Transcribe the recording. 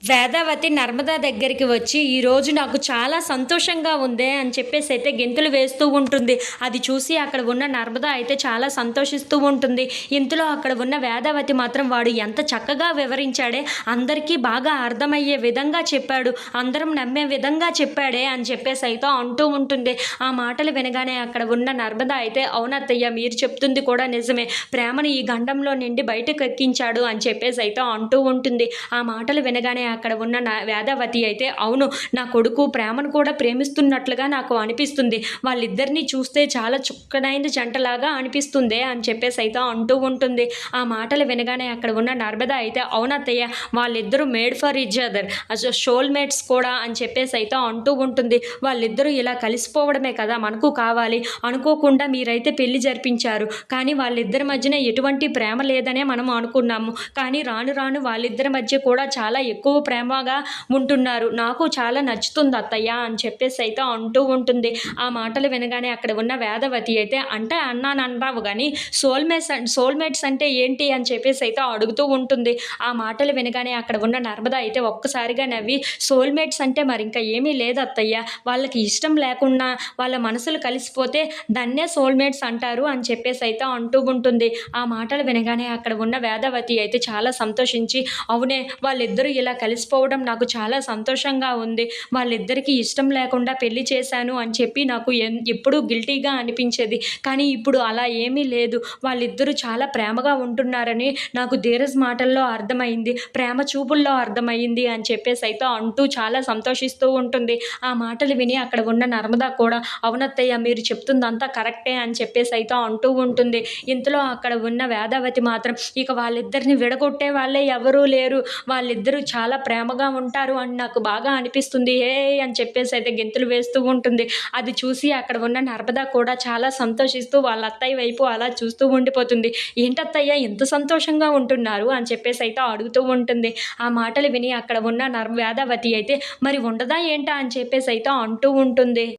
వేదావతి నర్మదా దగ్గరికి వచ్చి, "ఈరోజు నాకు చాలా సంతోషంగా ఉందే" అని చెప్పేసైతే గెంతులు వేస్తూ ఉంటుంది. అది చూసి అక్కడ ఉన్న నర్మదా అయితే చాలా సంతోషిస్తూ ఉంటుంది. ఇంతలో అక్కడ ఉన్న వేదావతి మాత్రం వాడు ఎంత చక్కగా వివరించాడే, అందరికీ బాగా అర్థమయ్యే విధంగా చెప్పాడు, అందరం నమ్మే విధంగా చెప్పాడే అని చెప్పేసైతే అంటూ ఉంటుంది. ఆ మాటలు వినగానే అక్కడ ఉన్న నర్మదా అయితే, "అవునత్తయ్య, మీరు చెప్తుంది కూడా నిజమే. ప్రేమను ఈ గండంలో నుండి బయటకెక్కించాడు" అని చెప్పేసైతే అంటూ ఉంటుంది. ఆ మాటలు వినగానే అక్కడ ఉన్న వేదావతి అయితే, "అవును, నా కొడుకు ప్రేమను కూడా ప్రేమిస్తున్నట్లుగా నాకు అనిపిస్తుంది. వాళ్ళిద్దరిని చూస్తే చాలా చుక్కనైన జంటలాగా అనిపిస్తుందే" అని చెప్పేసైతే అంటూ ఉంటుంది. ఆ మాటలు వినగానే అక్కడ ఉన్న నర్మద అయితే, "అవునత్తయ్య, వాళ్ళిద్దరూ made for each other, soulmates కూడా" అని చెప్పేసైతే అంటూ ఉంటుంది. "వాళ్ళిద్దరూ ఇలా కలిసిపోవడమే కదా మనకు కావాలి. అనుకోకుండా మీరైతే పెళ్లి జరిపించారు. కానీ వాళ్ళిద్దరి మధ్యన ఎటువంటి ప్రేమ లేదనే మనం అనుకున్నాము. కానీ రాను రాను వాళ్ళిద్దరి మధ్య కూడా చాలా ఎక్కువ ప్రేమగా ఉంటున్నారు. నాకు చాలా నచ్చుతుంది అత్తయ్య" అని చెప్పేసైతే అంటూ ఉంటుంది. ఆ మాటలు వినగానే అక్కడ ఉన్న వేదవతి అయితే, "అంటే అన్నానంటావు గానీ సోల్‌మేట్స్ అంటే ఏంటి?" అని చెప్పేసైతే అడుగుతూ ఉంటుంది. ఆ మాటలు వినగానే అక్కడ ఉన్న నర్మద అయితే ఒక్కసారిగా నవ్వి, "సోల్‌మేట్స్ అంటే మరింక ఏమీ లేదు అత్తయ్య. వాళ్ళకి ఇష్టం లేకున్నా వాళ్ళ మనసులు కలిసిపోతే దాన్నే సోల్‌మేట్స్ అంటారు" అని చెప్పేసైతే అంటూ ఉంటుంది. ఆ మాటలు వినగానే అక్కడ ఉన్న వేదవతి అయితే చాలా సంతోషించి, "అవునే, వాళ్ళిద్దరూ ఇలా కలిసిపోవడం నాకు చాలా సంతోషంగా ఉంది. వాళ్ళిద్దరికీ ఇష్టం లేకుండా పెళ్లి చేశాను అని చెప్పి నాకు ఎప్పుడూ గిల్టీగా అనిపించేది. కానీ ఇప్పుడు అలా ఏమీ లేదు. వాళ్ళిద్దరూ చాలా ప్రేమగా ఉంటున్నారని నాకు ధీరజ్ మాటల్లో అర్థమైంది. ప్రేమ చూపుల్లో అర్థమయింది" అని చెప్పేసైతే అంటూ చాలా సంతోషిస్తూ ఉంటుంది. ఆ మాటలు విని అక్కడ ఉన్న నర్మద కూడా, "అవునత్తయ్య, మీరు చెప్తుందంతా కరెక్టే" అని చెప్పేసైతే అంటూ ఉంటుంది. ఇంతలో అక్కడ ఉన్న వేదావతి మాత్రం, "ఇక వాళ్ళిద్దరిని విడగొట్టే వాళ్ళే ఎవరూ లేరు. వాళ్ళిద్దరూ చాలా ప్రేమగా ఉంటారు అని నాకు బాగా అనిపిస్తుంది. ఏయ్" అని చెప్పేసైతే గెంతులు వేస్తూ ఉంటుంది. అది చూసి అక్కడ ఉన్న నర్మద కూడా చాలా సంతోషిస్తూ వాళ్ళ అత్తయ్య వైపు అలా చూస్తూ ఉండిపోతుంది. "ఏంటత్తయ్య, ఇంత సంతోషంగా ఉంటున్నారు" అని చెప్పేసైతే అడుగుతూ ఉంటుంది. ఆ మాటలు విని అక్కడ ఉన్న వేదావతి అయితే, "మరి ఉండదా ఏంటా" అని చెప్పేసైతే అంటూ ఉంటుంది.